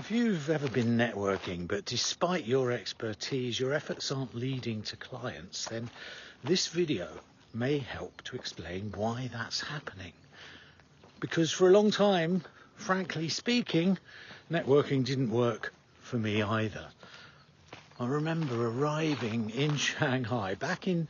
If you've ever been networking, but despite your expertise, your efforts aren't leading to clients, then this video may help to explain why that's happening. Because for a long time, frankly speaking, networking didn't work for me either. I remember arriving in Shanghai back in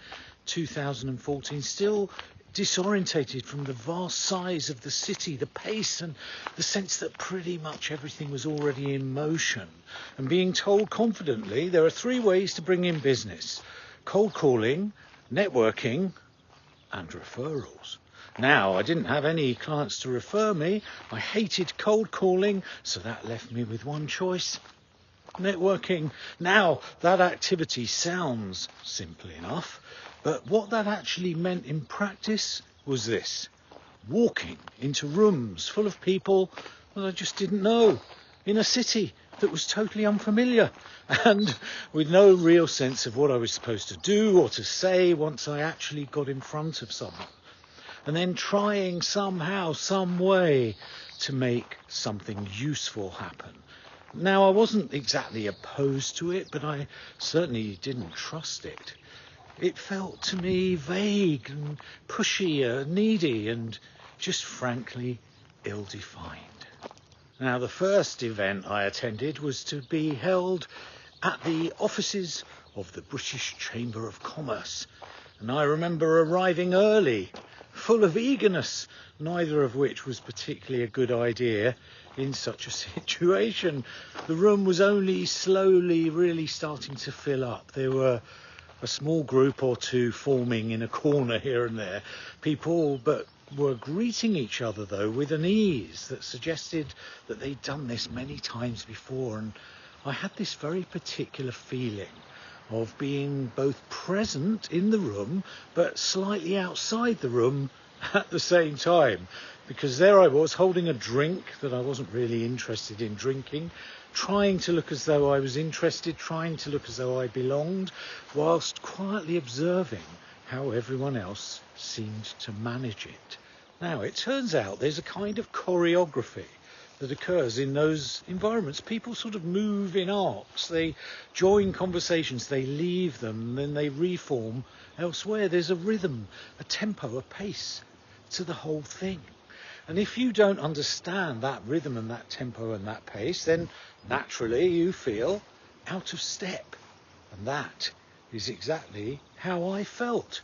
2014, still disorientated from the vast size of the city, the pace and the sense that pretty much everything was already in motion, and being told confidently there are 3 ways to bring in business: cold calling, networking and referrals. Now, I didn't have any clients to refer me. I hated cold calling, so that left me with one choice: networking. Now, that activity sounds simple enough, but what that actually meant in practice was this: walking into rooms full of people that I just didn't know, in a city that was totally unfamiliar, and with no real sense of what I was supposed to do or to say once I actually got in front of someone, and then trying somehow, some way to make something useful happen. Now, I wasn't exactly opposed to it, but I certainly didn't trust it. It felt to me vague and pushy, needy, and just frankly ill-defined. Now, the first event I attended was to be held at the offices of the British Chamber of Commerce, and I remember arriving early, full of eagerness, neither of which was particularly a good idea in such a situation. The room was only slowly really starting to fill up. There were a small group or two forming in a corner here and there. People but were greeting each other, though, with an ease that suggested that they'd done this many times before, and I had this very particular feeling of being both present in the room but slightly outside the room at the same time, because there I was holding a drink that I wasn't really interested in drinking, trying to look as though I was interested, trying to look as though I belonged, whilst quietly observing how everyone else seemed to manage it. Now, it turns out there's a kind of choreography that occurs in those environments. People sort of move in arcs. They join conversations, they leave them, then they reform elsewhere. There's a rhythm, a tempo, a pace to the whole thing. And if you don't understand that rhythm and that tempo and that pace, then naturally you feel out of step. And that is exactly how I felt,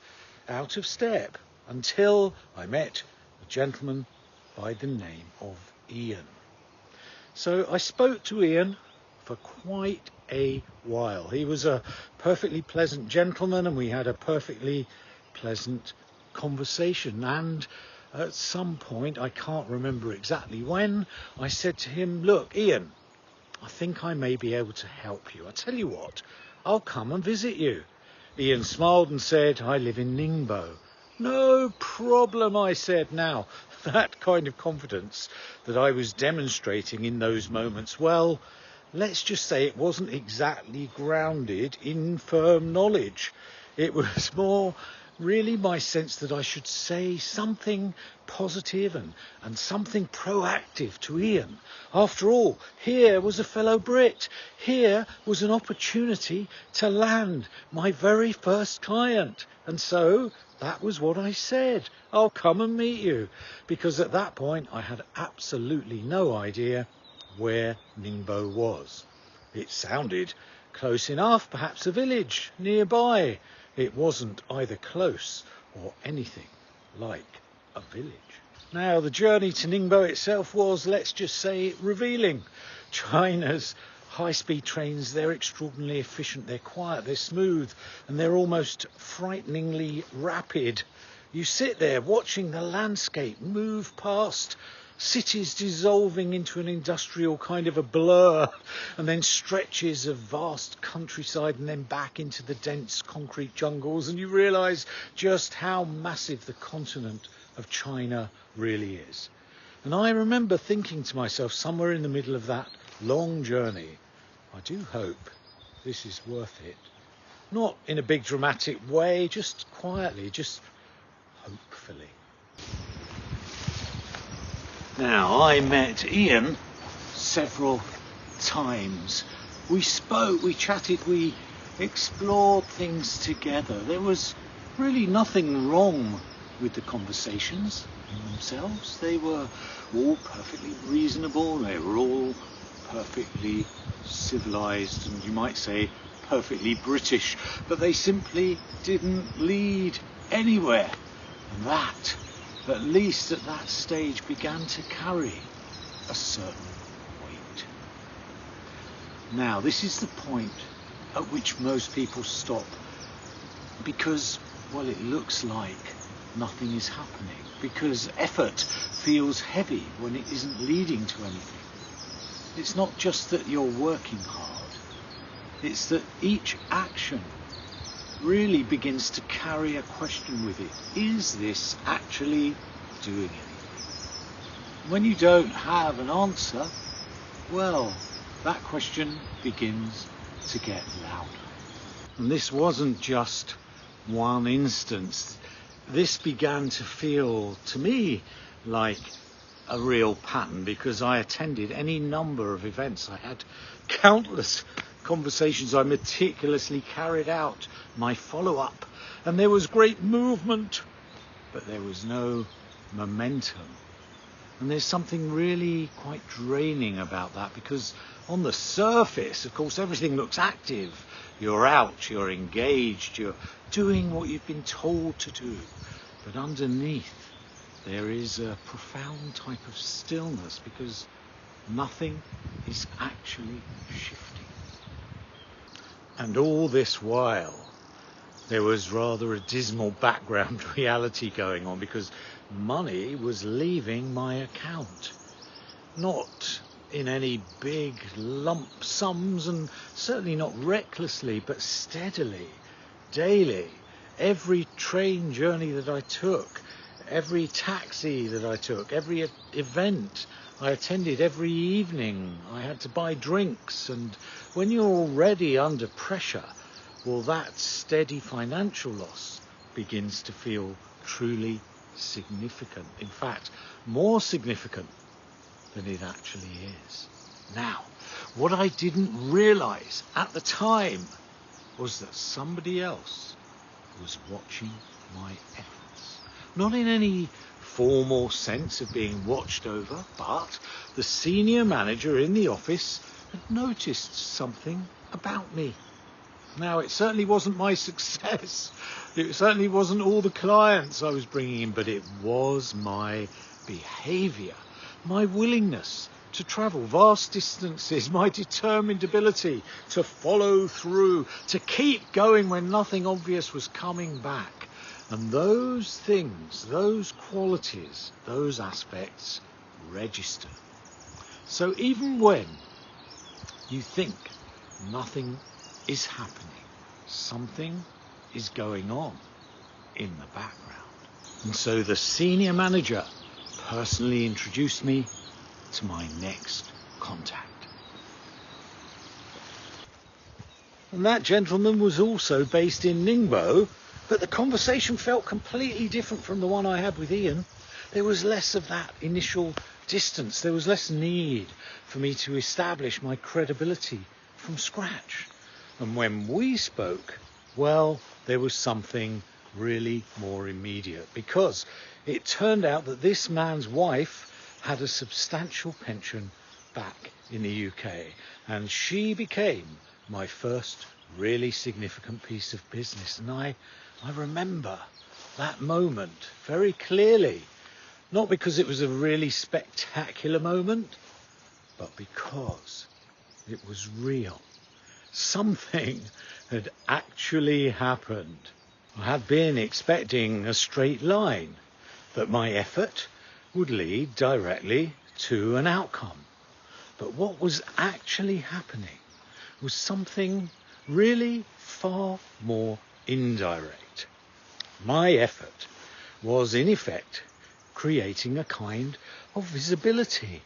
out of step, until I met a gentleman by the name of Ian. So I spoke to Ian for quite a while. He was a perfectly pleasant gentleman, and we had a perfectly pleasant conversation. And at some point, I can't remember exactly when, I said to him, "Look, Ian, I think I may be able to help you. I tell you what, I'll come and visit you." Ian smiled and said, "I live in Ningbo." "No problem," I said. Now, that kind of confidence that I was demonstrating in those moments, well, let's just say it wasn't exactly grounded in firm knowledge. It was more really my sense that I should say something positive and something proactive to Ian. After all, here was a fellow Brit. Here was an opportunity to land my very first client. And so that was what I said: "I'll come and meet you," because at that point I had absolutely no idea where Ningbo was. It sounded close enough, perhaps a village nearby. It wasn't either close or anything like a village. Now, the journey to Ningbo itself was, let's just say, revealing. China's high-speed trains, they're extraordinarily efficient, they're quiet, they're smooth, and they're almost frighteningly rapid. You sit there watching the landscape move past, cities dissolving into an industrial kind of a blur, and then stretches of vast countryside, and then back into the dense concrete jungles, and you realise just how massive the continent of China really is. And I remember thinking to myself, somewhere in the middle of that long journey, I do hope this is worth it. Not in a big dramatic way, just quietly, just hopefully. Now, I met Ian several times. We spoke, we chatted, we explored things together. There was really nothing wrong with the conversations in themselves. They were all perfectly reasonable, they were all perfectly civilized, and you might say perfectly British, but they simply didn't lead anywhere. And that, at least at that stage, began to carry a certain weight. Now, this is the point at which most people stop, because, well, it looks like nothing is happening, because effort feels heavy when it isn't leading to anything. It's not just that you're working hard, it's that each action really begins to carry a question with it. Is this actually doing anything? When you don't have an answer, well, that question begins to get louder. And this wasn't just one instance. This began to feel to me like a real pattern, because I attended any number of events. I had countless conversations. I meticulously carried out my follow-up, and there was great movement, but there was no momentum. And there's something really quite draining about that, because on the surface, of course, everything looks active. You're out, you're engaged, you're doing what you've been told to do. But underneath, there is a profound type of stillness, because nothing is actually shifting. And all this while, there was rather a dismal background reality going on, because money was leaving my account. Not in any big lump sums, and certainly not recklessly, but steadily, daily. Every train journey that I took, every taxi that I took, every event I attended, every evening I had to buy drinks. And when you're already under pressure, well, that steady financial loss begins to feel truly significant. In fact, more significant than it actually is. Now, what I didn't realize at the time was that somebody else was watching my efforts. Not in any formal sense of being watched over, but the senior manager in the office had noticed something about me. Now, it certainly wasn't my success. It certainly wasn't all the clients I was bringing in, but it was my behavior, my willingness to travel vast distances, my determined ability to follow through, to keep going when nothing obvious was coming back. And those things, those qualities, those aspects register. So even when you think nothing is happening, something is going on in the background. And so the senior manager personally introduced me to my next contact. And that gentleman was also based in Ningbo, but the conversation felt completely different from the one I had with Ian. There was less of that initial distance. There was less need for me to establish my credibility from scratch. And when we spoke, well, there was something really more immediate, because it turned out that this man's wife had a substantial pension back in the UK, and she became my first really significant piece of business. And I remember that moment very clearly, not because it was a really spectacular moment, but because it was real. Something had actually happened. I had been expecting a straight line, that my effort would lead directly to an outcome. But what was actually happening was something really far more indirect. My effort was, in effect, creating a kind of visibility.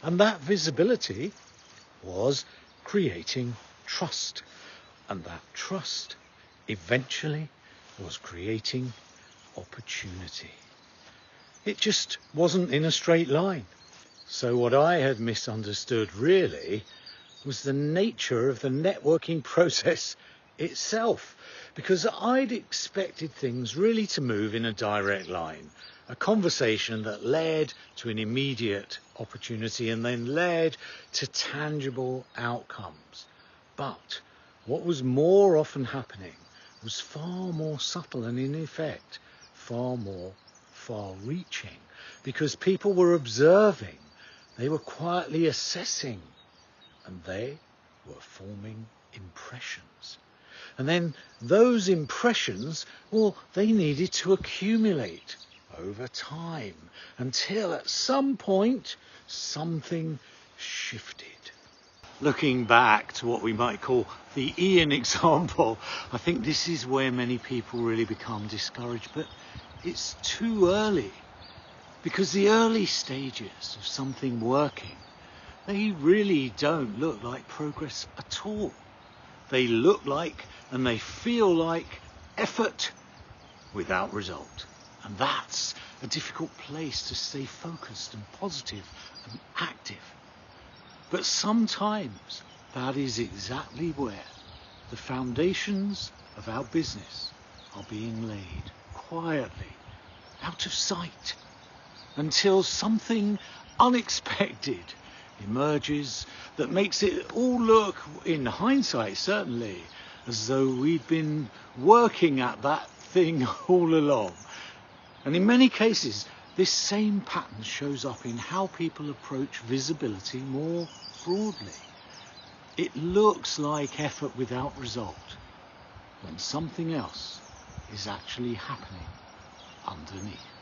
And that visibility was creating trust. And that trust eventually was creating opportunity. It just wasn't in a straight line. So what I had misunderstood really was the nature of the networking process itself, because I'd expected things really to move in a direct line, a conversation that led to an immediate opportunity and then led to tangible outcomes. But what was more often happening was far more subtle and, in effect, far more far-reaching, because people were observing, they were quietly assessing, and they were forming impressions. And then those impressions, well, they needed to accumulate over time until at some point something shifted. Looking back to what we might call the Ian example, I think this is where many people really become discouraged, but it's too early, because the early stages of something working, they really don't look like progress at all. They look like and they feel like effort without result. And that's a difficult place to stay focused and positive and active. But sometimes that is exactly where the foundations of our business are being laid quietly, out of sight, until something unexpected emerges that makes it all look, in hindsight certainly, as though we'd been working at that thing all along. And in many cases, this same pattern shows up in how people approach visibility more broadly. It looks like effort without result when something else is actually happening underneath.